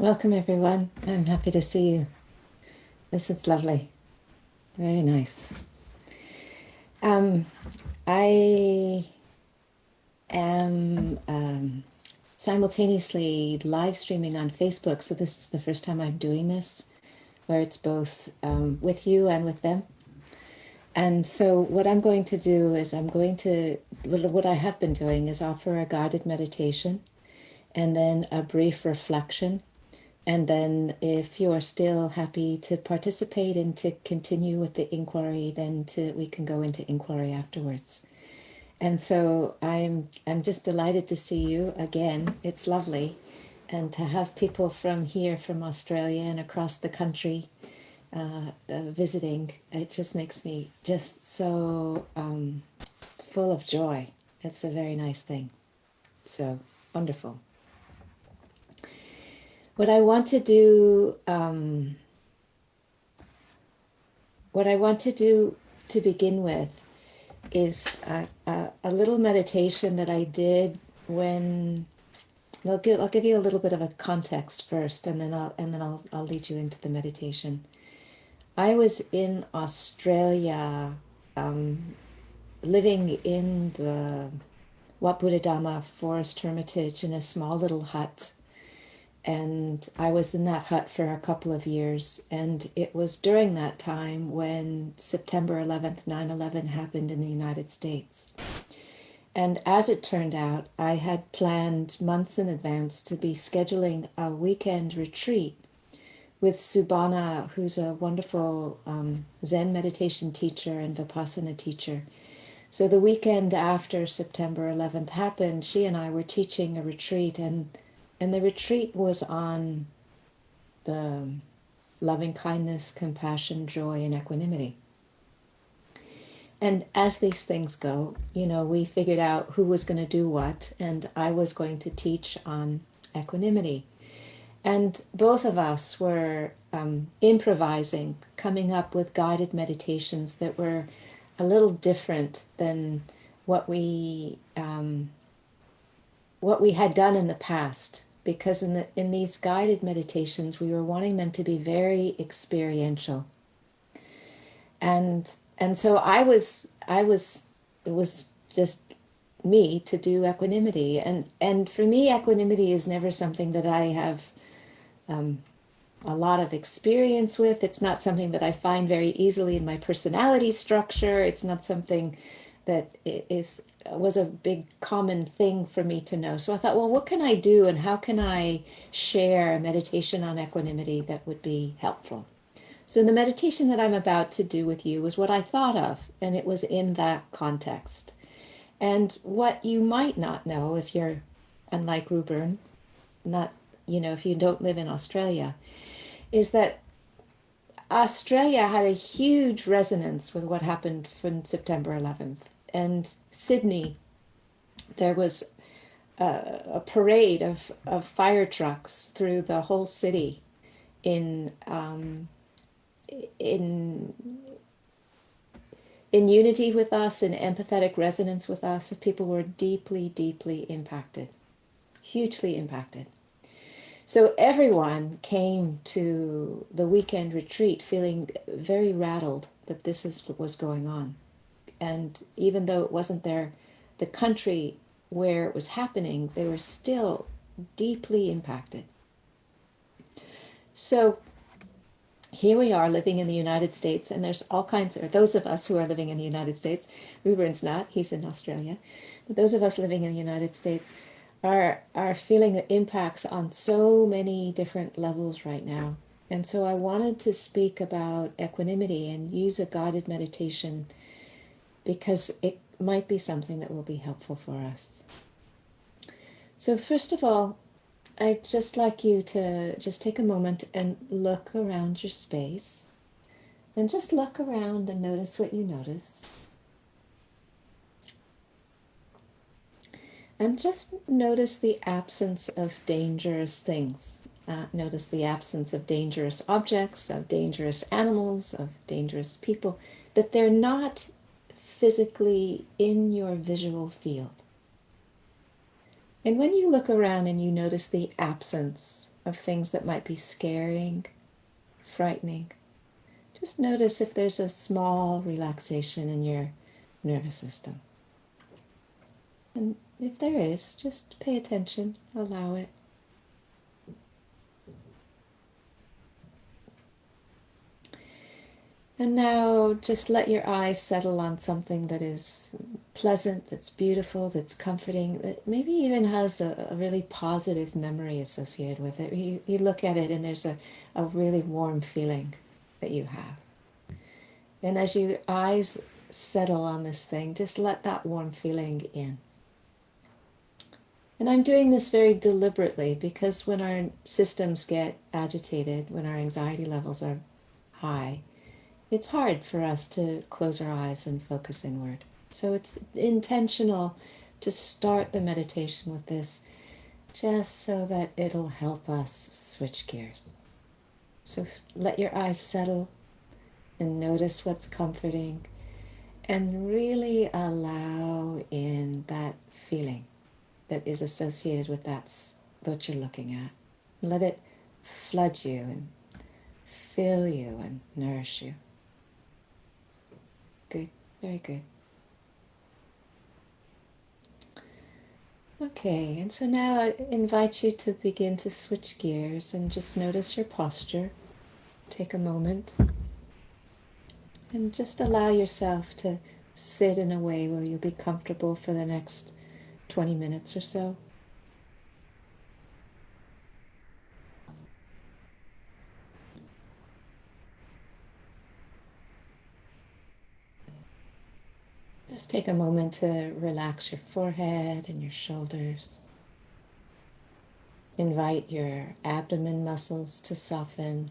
Welcome, everyone. I'm happy to see you. This is lovely. Very nice. Um, I am simultaneously live streaming on Facebook, so this is the first time I'm doing this, where it's both with you and with them. And so what I'm going to do is what I have been doing is offer a guided meditation and then a brief reflection. And then if you're still happy to participate and to continue with the inquiry, then we can go into inquiry afterwards. And so I'm just delighted to see you again. It's lovely. And to have people from here, from Australia and across the country visiting, it just makes me just so full of joy. It's a very nice thing. So wonderful. What I want to do, to begin with is a little meditation that I did when I'll give you a little bit of a context first, and then I'll lead you into the meditation. I was in Australia, living in the Wat Buddha Forest Hermitage in a small little hut. And I was in that hut for a couple of years. And it was during that time when September 11th, 9/11 happened in the United States. And as it turned out, I had planned months in advance to be scheduling a weekend retreat with Subhana, who's a wonderful Zen meditation teacher and Vipassana teacher. So the weekend after September 11th happened, she and I were teaching a retreat, and the retreat was on the loving kindness, compassion, joy, and equanimity. And as these things go, we figured out who was going to do what, and I was going to teach on equanimity. And both of us were improvising, coming up with guided meditations that were a little different than what we had done in the past, because in these guided meditations we were wanting them to be very experiential. And so it was just me to do equanimity, and for me equanimity is never something that I have a lot of experience with. It's not something that I find very easily in my personality structure. It's not something that was a big common thing for me to know. So I thought, well, what can I do and how can I share meditation on equanimity that would be helpful? So the meditation that I'm about to do with you was what I thought of, and it was in that context. And what you might not know, if you're unlike Ruben, if you don't live in Australia, is that Australia had a huge resonance with what happened from September 11th. And Sydney, there was a parade of fire trucks through the whole city in unity with us, in empathetic resonance with us. People were deeply, deeply impacted, hugely impacted. So everyone came to the weekend retreat feeling very rattled that this is what was going on. And even though it wasn't the country where it was happening, they were still deeply impacted. So here we are living in the United States, and there's all kinds of, those of us who are living in the United States, Ruben's not, he's in Australia, but those of us living in the United States are feeling the impacts on so many different levels right now. And so I wanted to speak about equanimity and use a guided meditation because it might be something that will be helpful for us. So first of all, I'd just like you to just take a moment and look around your space. And just look around and notice what you notice. And just notice the absence of dangerous things. Notice the absence of dangerous objects, of dangerous animals, of dangerous people, that they're not physically in your visual field. And when you look around and you notice the absence of things that might be scaring, frightening. Just notice if there's a small relaxation in your nervous system. And if there is, just pay attention, allow it. And now just let your eyes settle on something that is pleasant, that's beautiful, that's comforting, that maybe even has a really positive memory associated with it. You look at it and there's a really warm feeling that you have. And as your eyes settle on this thing, just let that warm feeling in. And I'm doing this very deliberately because when our systems get agitated, when our anxiety levels are high, it's hard for us to close our eyes and focus inward. So it's intentional to start the meditation with this just so that it'll help us switch gears. So let your eyes settle and notice what's comforting and really allow in that feeling that is associated with what you're looking at. Let it flood you and fill you and nourish you. Good, very good. Okay, and so now I invite you to begin to switch gears and just notice your posture. Take a moment and just allow yourself to sit in a way where you'll be comfortable for the next 20 minutes or so. Just take a moment to relax your forehead and your shoulders. Invite your abdomen muscles to soften,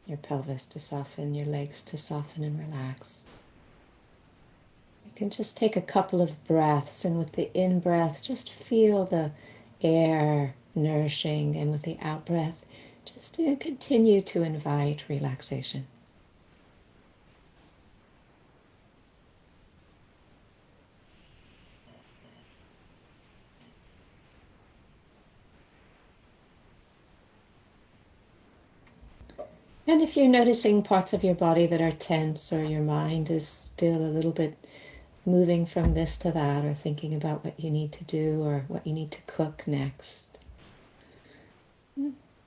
your pelvis to soften, your legs to soften and relax. You can just take a couple of breaths, and with the in-breath, just feel the air nourishing, and with the out-breath, just to continue to invite relaxation. And if you're noticing parts of your body that are tense, or your mind is still a little bit moving from this to that, or thinking about what you need to do or what you need to cook next,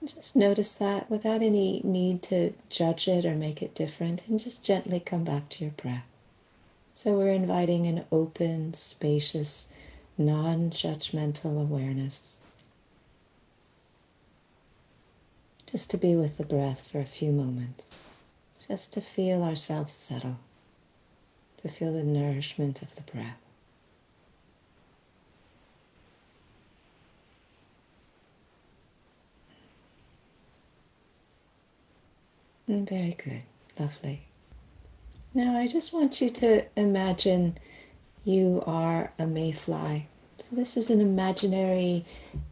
just notice that without any need to judge it or make it different, and just gently come back to your breath. So we're inviting an open, spacious, non-judgmental awareness. Just to be with the breath for a few moments. Just to feel ourselves settle. To feel the nourishment of the breath. Very good. Lovely. Now I just want you to imagine you are a mayfly. So this is an imaginary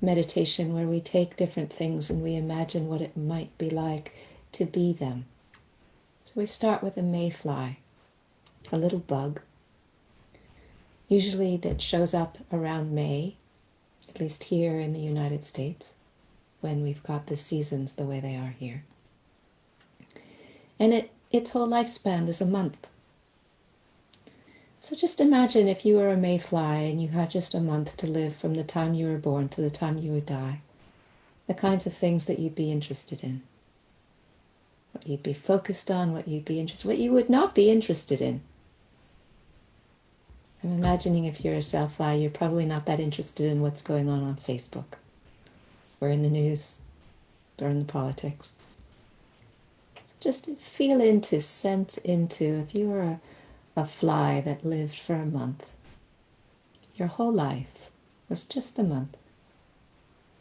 meditation where we take different things and we imagine what it might be like to be them. So we start with a mayfly, a little bug, usually that shows up around May, at least here in the United States, when we've got the seasons the way they are here. And its whole lifespan is a month. So just imagine if you were a mayfly and you had just a month to live from the time you were born to the time you would die. The kinds of things that you'd be interested in. What you'd be focused on, what you'd be interested in, what you would not be interested in. I'm imagining if you're a sawfly, you're probably not that interested in what's going on Facebook or in the news or in the politics. So just feel into, sense into, if you were a fly that lived for a month, your whole life was just a month,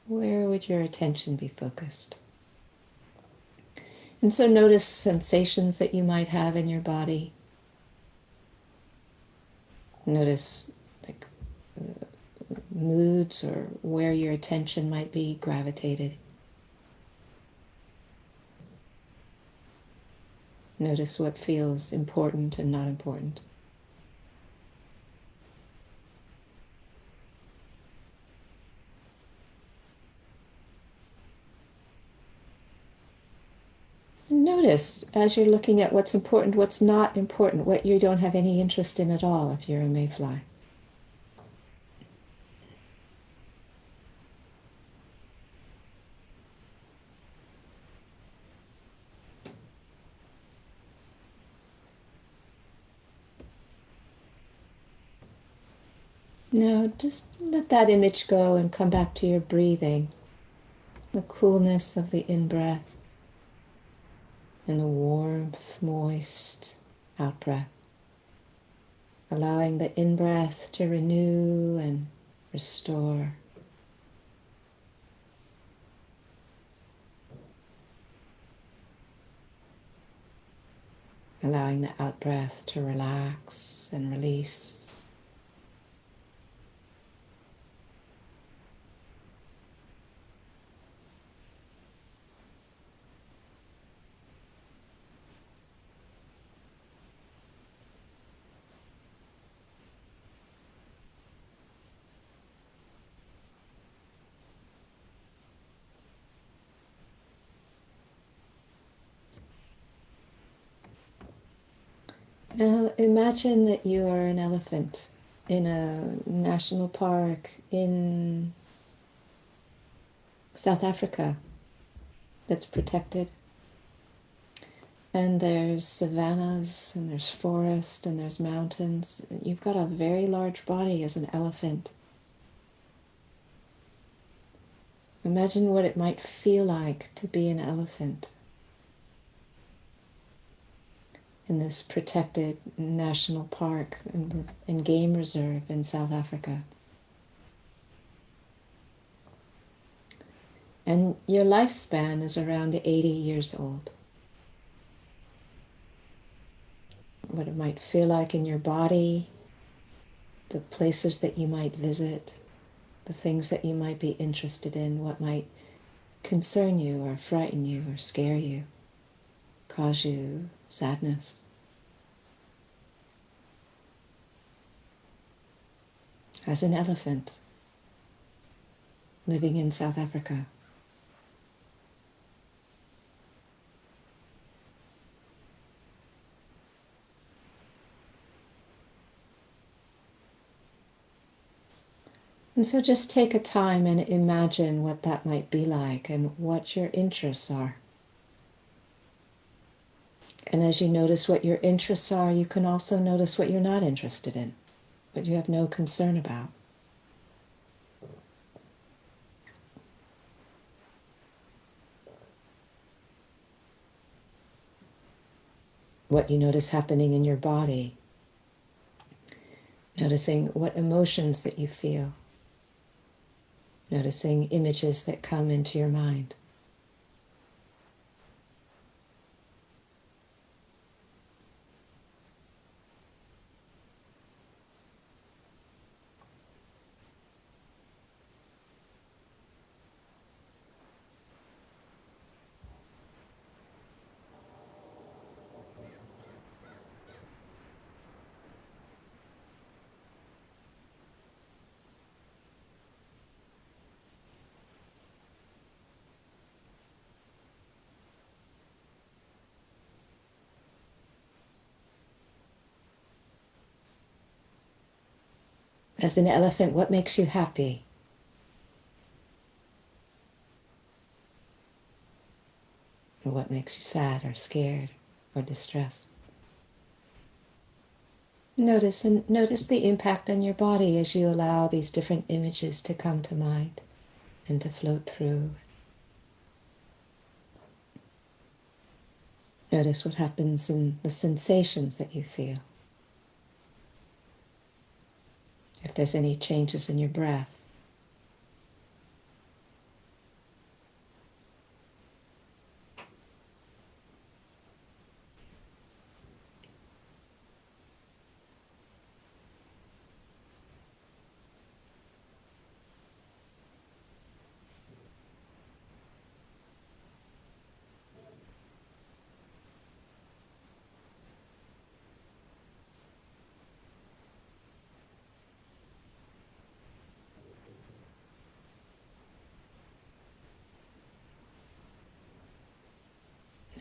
where would your attention be focused? And so notice sensations that you might have in your body. Notice moods or where your attention might be gravitated. Notice what feels important and not important. notice as you're looking at what's important, what's not important, what you don't have any interest in at all if you're a mayfly. Now just let that image go and come back to your breathing, the coolness of the in-breath and the warmth, moist out-breath. Allowing the in-breath to renew and restore. Allowing the out-breath to relax and release. Now imagine that you are an elephant in a national park in South Africa that's protected. And there's savannas, and there's forest, and there's mountains. You've got a very large body as an elephant. Imagine what it might feel like to be an elephant in this protected national park and game reserve in South Africa. And your lifespan is around 80 years old. What it might feel like in your body, the places that you might visit, the things that you might be interested in, what might concern you or frighten you or scare you, cause you sadness. As an elephant living in South Africa. And so just take a time and imagine what that might be like and what your interests are. And as you notice what your interests are, you can also notice what you're not interested in, what you have no concern about. What you notice happening in your body. Noticing what emotions that you feel. Noticing images that come into your mind. As an elephant, what makes you happy? Or what makes you sad or scared or distressed? Notice and notice the impact on your body as you allow these different images to come to mind and to float through. Notice what happens in the sensations that you feel. If there's any changes in your breath.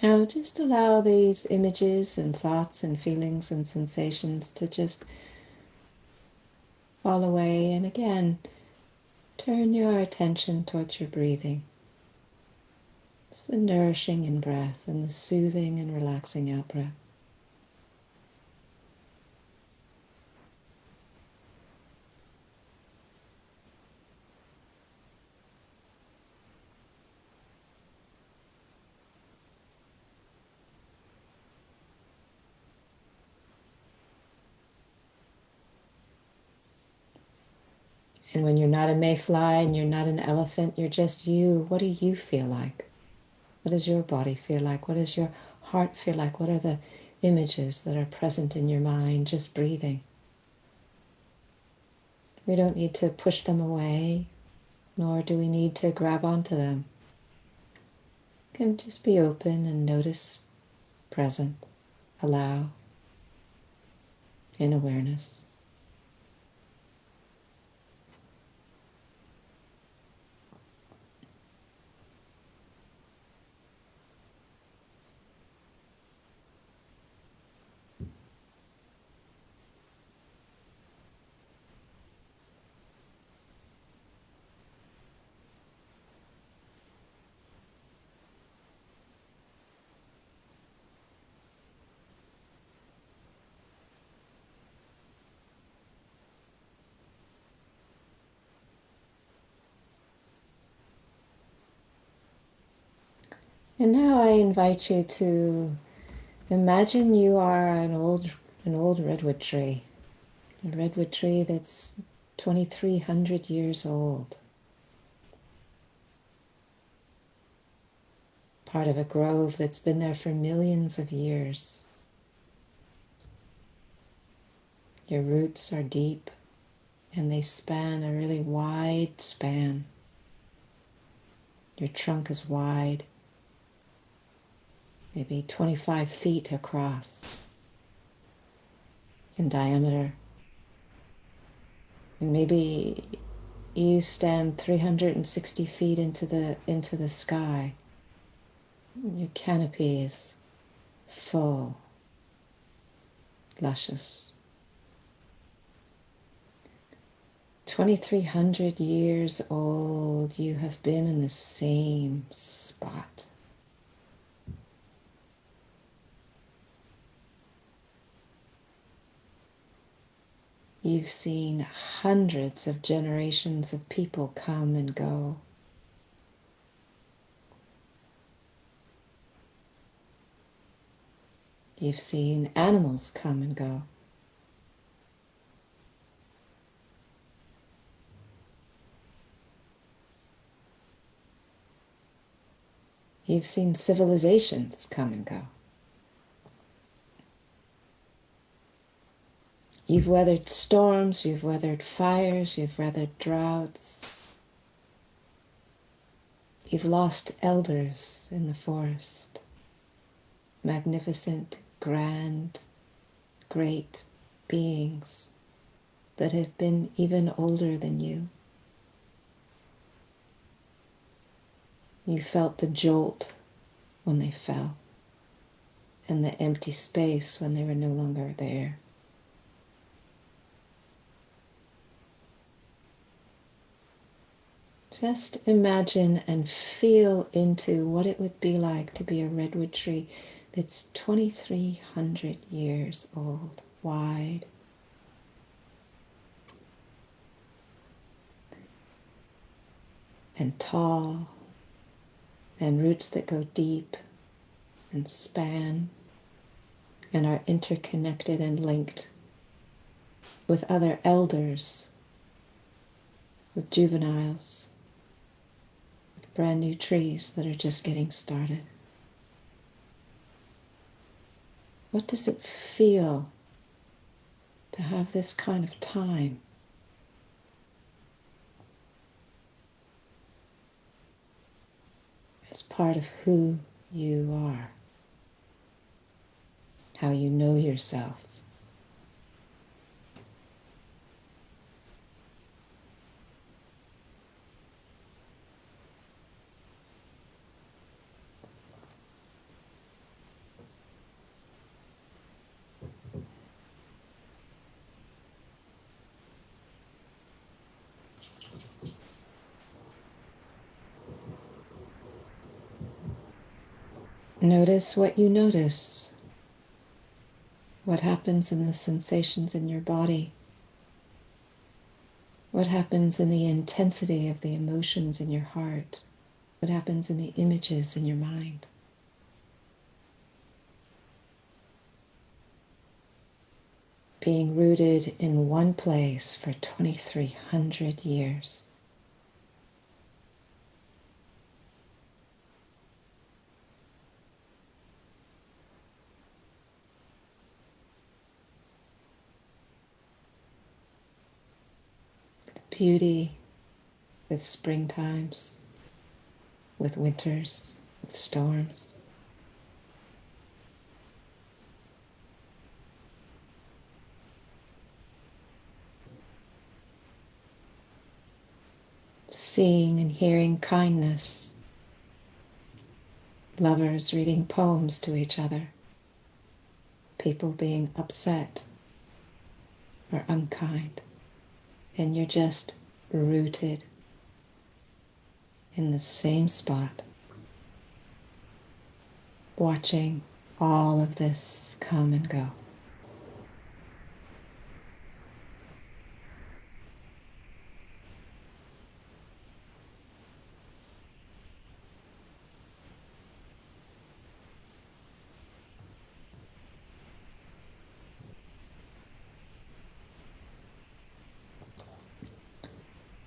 Now just allow these images and thoughts and feelings and sensations to just fall away, and again, turn your attention towards your breathing. It's the nourishing in-breath and the soothing and relaxing out-breath. And when you're not a mayfly and you're not an elephant, you're just you, what do you feel like? What does your body feel like? What does your heart feel like? What are the images that are present in your mind? Just breathing. We don't need to push them away, nor do we need to grab onto them. We can just be open and notice, present, allow, in awareness. And now I invite you to imagine you are an old redwood tree, a redwood tree that's 2,300 years old, part of a grove that's been there for millions of years. Your roots are deep and they span a really wide span. Your trunk is wide, maybe 25 feet across in diameter. And maybe you stand 360 feet into the sky. Your canopy is full, luscious. 2,300 years old, you have been in the same spot. You've seen hundreds of generations of people come and go. You've seen animals come and go. You've seen civilizations come and go. You've weathered storms, you've weathered fires, you've weathered droughts. You've lost elders in the forest. Magnificent, grand, great beings that have been even older than you. You felt the jolt when they fell and the empty space when they were no longer there. Just imagine and feel into what it would be like to be a redwood tree that's 2,300 years old, wide, and tall, and roots that go deep and span and are interconnected and linked with other elders, with juveniles, with brand new trees that are just getting started. What does it feel to have this kind of time? As part of who you are, how you know yourself. Notice what you notice. What happens in the sensations in your body? What happens in the intensity of the emotions in your heart? What happens in the images in your mind? Being rooted in one place for 2,300 years. Beauty with springtimes, with winters, with storms. Seeing and hearing kindness, lovers reading poems to each other, people being upset or unkind, and you're just rooted in the same spot, watching all of this come and go.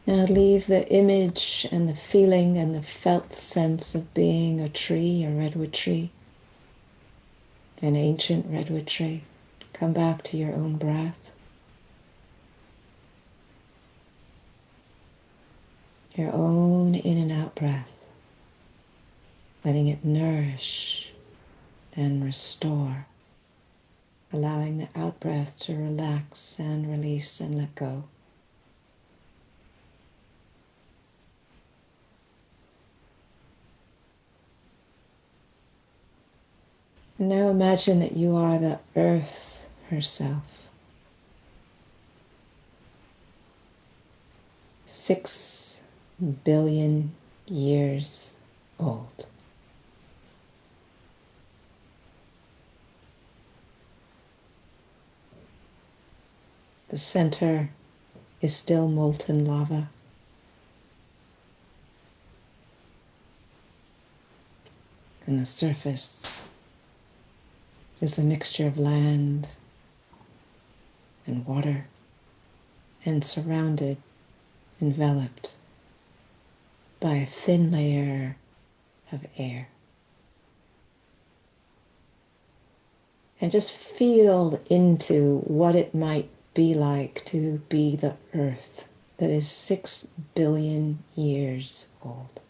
Now leave the image and the feeling and the felt sense of being a tree, a redwood tree, an ancient redwood tree. Come back to your own breath, your own in and out breath, letting it nourish and restore, allowing the out breath to relax and release and let go. And now imagine that you are the earth herself. 6 billion years old. The center is still molten lava. And the surface is a mixture of land and water, and surrounded, enveloped by a thin layer of air. And just feel into what it might be like to be the earth that is 6 billion years old.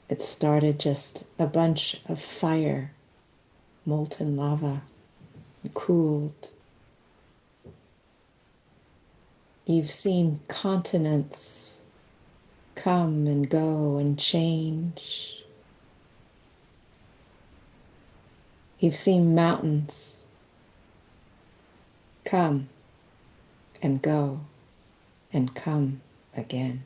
It started just a bunch of fire, molten lava, cooled. You've seen continents come and go and change. You've seen mountains come and go and come again.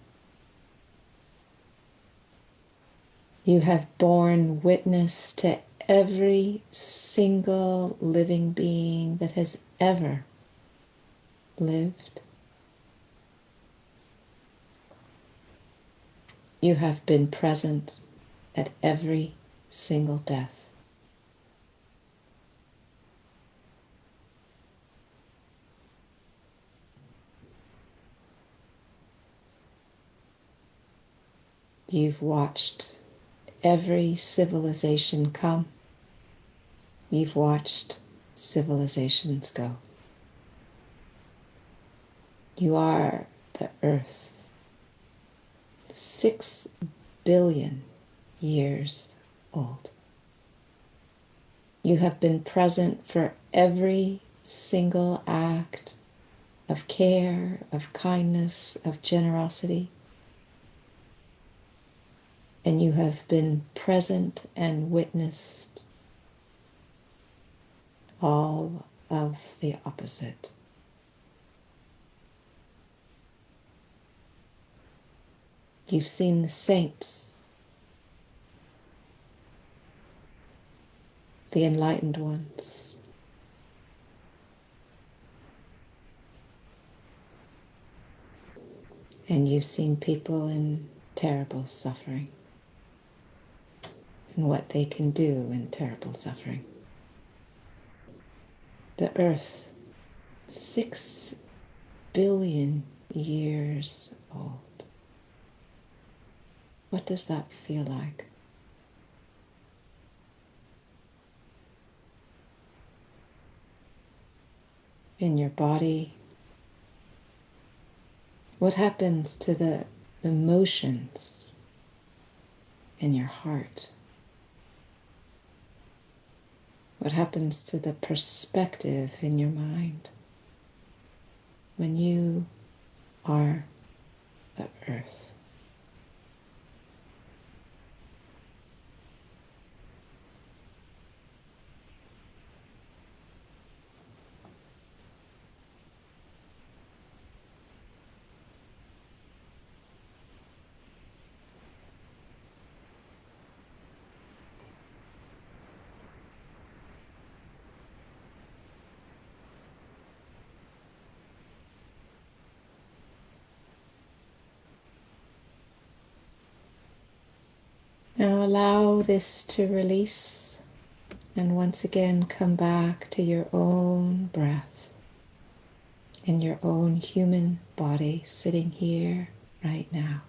You have borne witness to every single living being that has ever lived. You have been present at every single death. You've watched every civilization come. You've watched civilizations go. You are the earth. 6 billion years old. You have been present for every single act of care, of kindness, of generosity. And you have been present and witnessed all of the opposite. You've seen the saints the enlightened ones. And you've seen people in terrible suffering and what they can do in terrible suffering. The earth, 6 billion years old. What does that feel like? In your body? What happens to the emotions in your heart? What happens to the perspective in your mind when you are the earth? Now allow this to release and once again come back to your own breath in your own human body sitting here right now.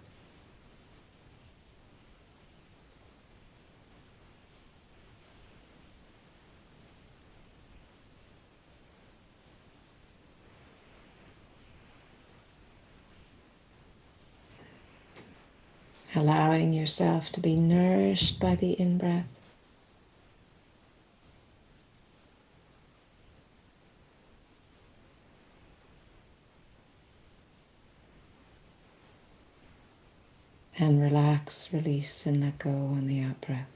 Allowing yourself to be nourished by the in-breath. And relax, release, and let go on the out-breath.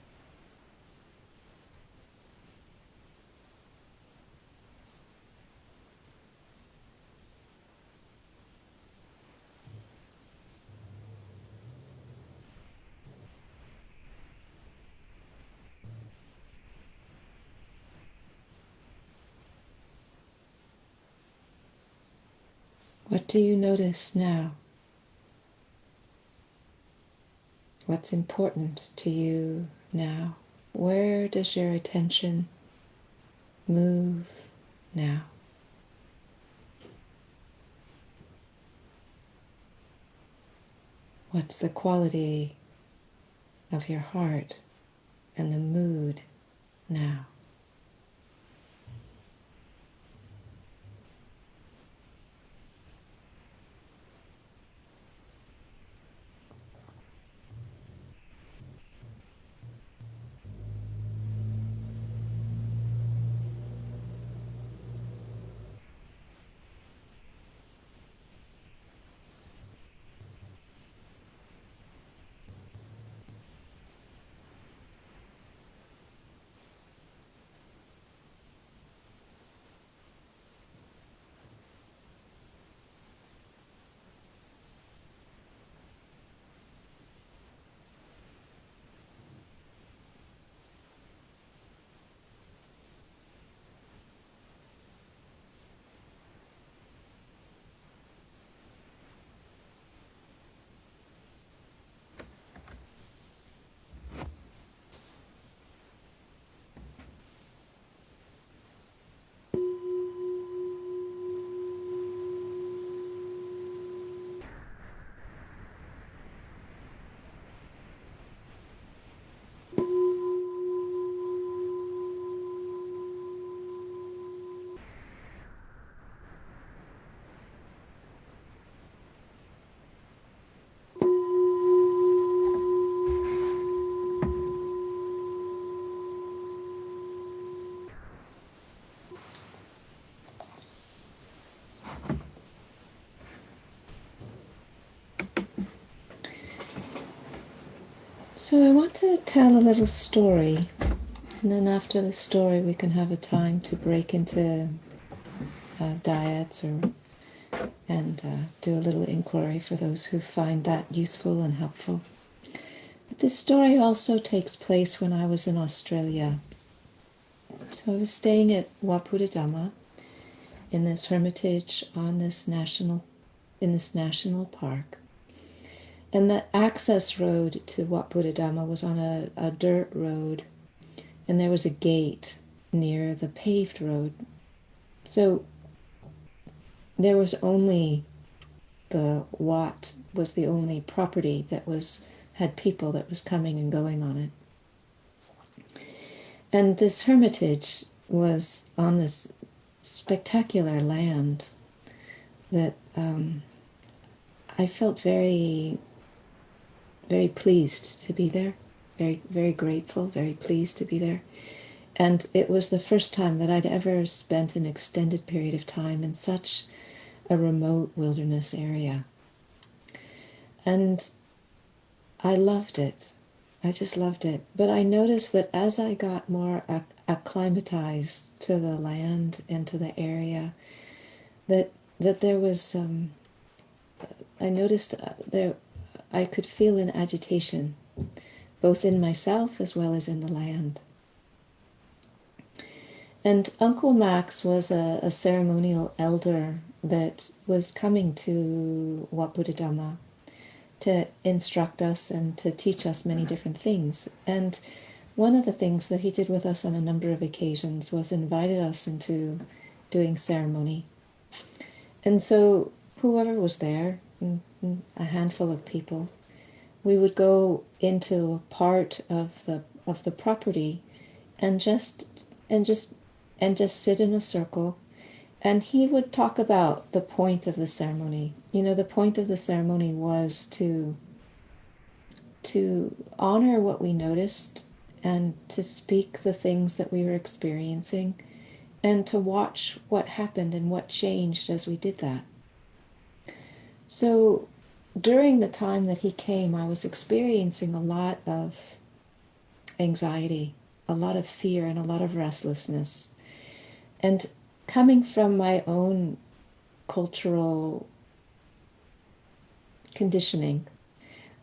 What do you notice now? What's important to you now? Where does your attention move now? What's the quality of your heart and the mood now? So I want to tell a little story, and then after the story we can have a time to break into diets and do a little inquiry for those who find that useful and helpful. But this story also takes place when I was in Australia. So I was staying at Wat Buddha Dhamma in this hermitage on this national park. And the access road to Wat Buddha Dhamma was on a dirt road, and there was a gate near the paved road. So there was only the Wat was the only property that had people that was coming and going on it. And this hermitage was on this spectacular land that I felt very, very pleased to be there, very, very grateful, very pleased to be there. And it was the first time that I'd ever spent an extended period of time in such a remote wilderness area. And I loved it. I just loved it. But I noticed that as I got more acclimatized to the land and to the area, that there was, I noticed there, I could feel an agitation, both in myself as well as in the land. And Uncle Max was a ceremonial elder that was coming to Wat Buddha Dhamma to instruct us and to teach us many different things. And one of the things that he did with us on a number of occasions was invited us into doing ceremony. And so whoever was there, a handful of people, we would go into a part of the property and just sit in a circle, and he would talk about the point of the ceremony. The point of the ceremony was to honor what we noticed and to speak the things that we were experiencing and to watch what happened and what changed as we did that. So during the time that he came, I was experiencing a lot of anxiety, a lot of fear, and a lot of restlessness. And coming from my own cultural conditioning,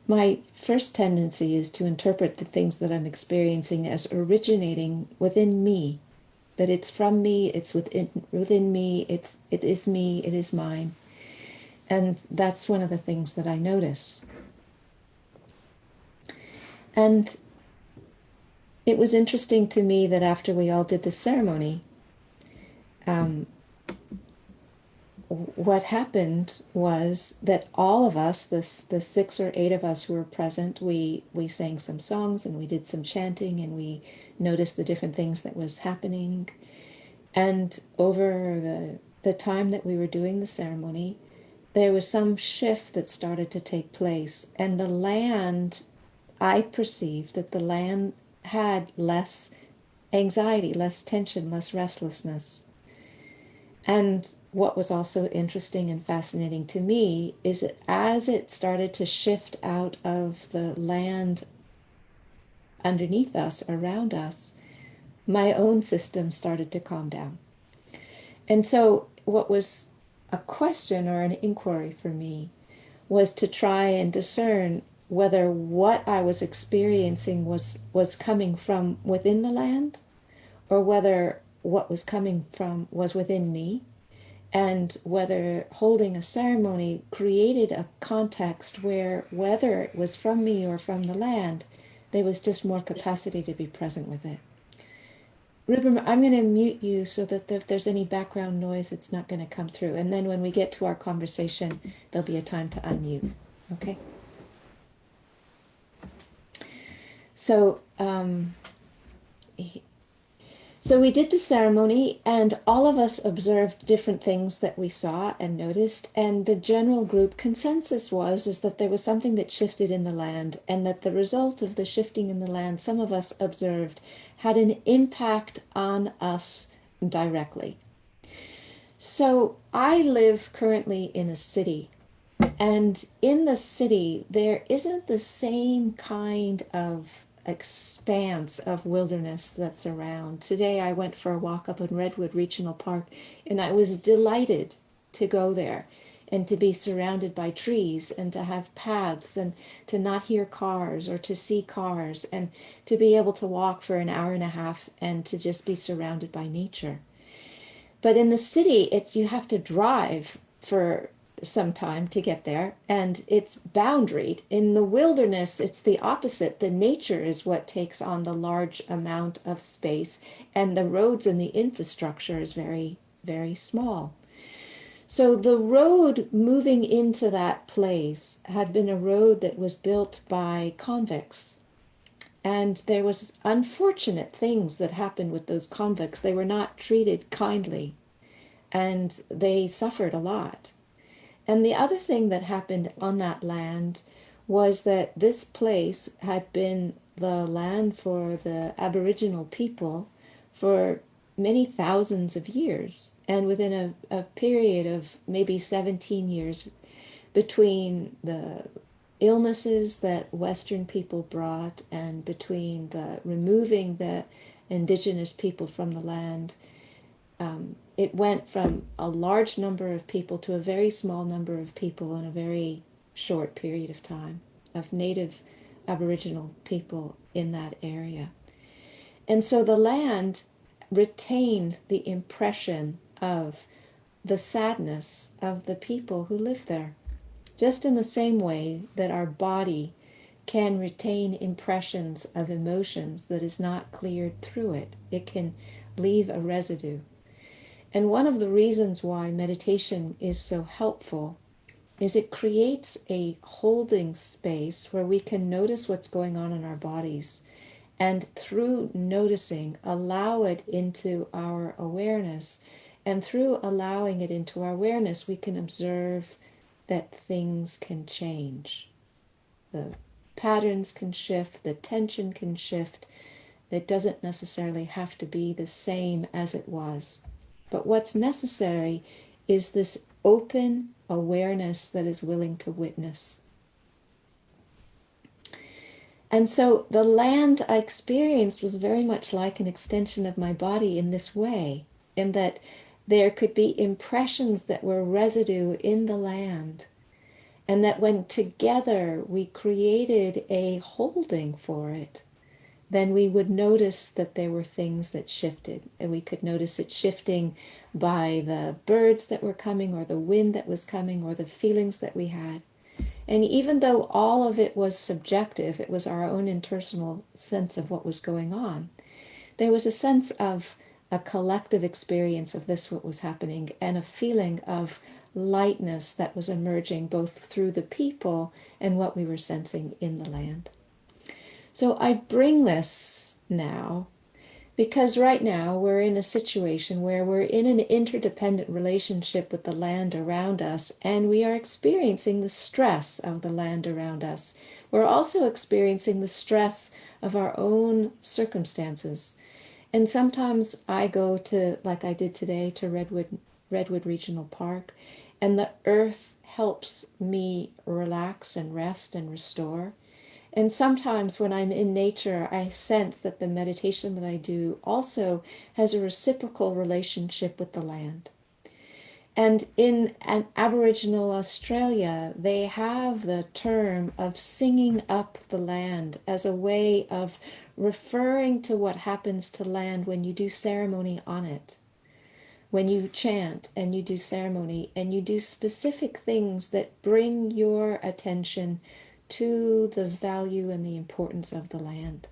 my first tendency is to interpret the things that I'm experiencing as originating within me, that it's from me, it's within me, it is me, it is mine. And that's one of the things that I notice. And it was interesting to me that after we all did the ceremony, what happened was that all of us, the 6 or 8 of us who were present, we sang some songs and we did some chanting and we noticed the different things that was happening. And over the time that we were doing the ceremony, there was some shift that started to take place. And the land, I perceived that the land had less anxiety, less tension, less restlessness. And what was also interesting and fascinating to me is that as it started to shift out of the land underneath us, around us, my own system started to calm down. And so what was a question or an inquiry for me was to try and discern whether what I was experiencing was coming from within the land, or whether what was coming from was within me, and whether holding a ceremony created a context where, whether it was from me or from the land, there was just more capacity to be present with it. Ruben, I'm going to mute you so that if there's any background noise, it's not going to come through. And then when we get to our conversation, there'll be a time to unmute. Okay? So, so we did the ceremony, and all of us observed different things that we saw and noticed, and the general group consensus is that there was something that shifted in the land, and that the result of the shifting in the land, some of us observed, had an impact on us directly. So I live currently in a city, and in the city there isn't the same kind of expanse of wilderness that's around. Today I went for a walk up in Redwood Regional Park, and I was delighted to go there. and to be surrounded by trees and to have paths and to not hear cars or to see cars and to be able to walk for an hour and a half and to just be surrounded by nature. But in the city, it's you have to drive for some time to get there, and it's boundaried. In the wilderness, it's the opposite. The nature is what takes on the large amount of space, and the roads and the infrastructure is very, very small. So the road moving into that place had been a road that was built by convicts. And there was unfortunate things that happened with those convicts. They were not treated kindly and they suffered a lot. And the other thing that happened on that land was that this place had been the land for the Aboriginal people for many thousands of years. And within a period of maybe 17 years, between the illnesses that Western people brought and between the removing the indigenous people from the land, it went from a large number of people to a very small number of people in a very short period of time, of native Aboriginal people in that area. And so the land retained the impression of the sadness of the people who live there, just in the same way that our body can retain impressions of emotions that is not cleared through it. It can leave a residue. And one of the reasons why meditation is so helpful is it creates a holding space where we can notice what's going on in our bodies, and through noticing, allow it into our awareness. And through allowing it into our awareness, we can observe that things can change. The patterns can shift, the tension can shift. It doesn't necessarily have to be the same as it was. But what's necessary is this open awareness that is willing to witness. And so the land I experienced was very much like an extension of my body in this way, in that there could be impressions that were residue in the land, and that when together we created a holding for it, then we would notice that there were things that shifted. And we could notice it shifting by the birds that were coming, or the wind that was coming, or the feelings that we had. And even though all of it was subjective, it was our own internal sense of what was going on, there was a sense of a collective experience of this, what was happening, and a feeling of lightness that was emerging both through the people and what we were sensing in the land. So I bring this now because right now we're in a situation where we're in an interdependent relationship with the land around us, and we are experiencing the stress of the land around us. We're also experiencing the stress of our own circumstances. And sometimes I go to, like I did today, to Redwood Regional Park, and the earth helps me relax and rest and restore. And sometimes when I'm in nature, I sense that the meditation that I do also has a reciprocal relationship with the land. And in an Aboriginal Australia, they have the term of singing up the land as a way of referring to what happens to land when you do ceremony on it. When you chant and you do ceremony and you do specific things that bring your attention to the value and the importance of the land.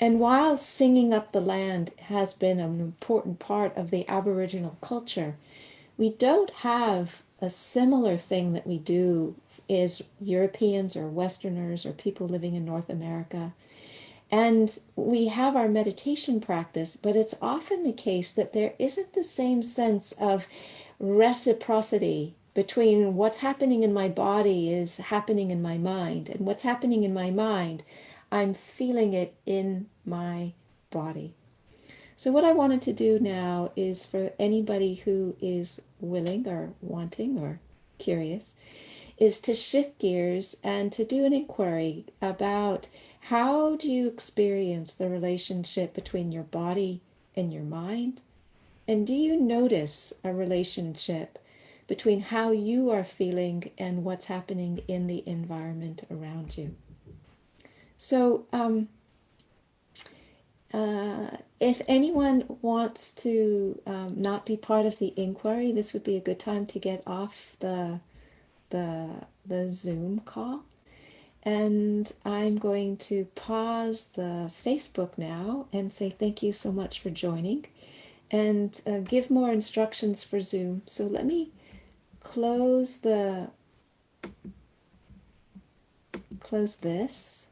And while singing up the land has been an important part of the Aboriginal culture, we don't have a similar thing that we do as Europeans or Westerners or people living in North America. And we have our meditation practice, but it's often the case that there isn't the same sense of reciprocity between what's happening in my body is happening in my mind, and what's happening in my mind, I'm feeling it in my body. So what I wanted to do now is for anybody who is willing or wanting or curious, is to shift gears and to do an inquiry about how do you experience the relationship between your body and your mind? And do you notice a relationship between how you are feeling and what's happening in the environment around you. So, if anyone wants to not be part of the inquiry, this would be a good time to get off the Zoom call. And I'm going to pause the Facebook now and say thank you so much for joining, and give more instructions for Zoom. So let me close this.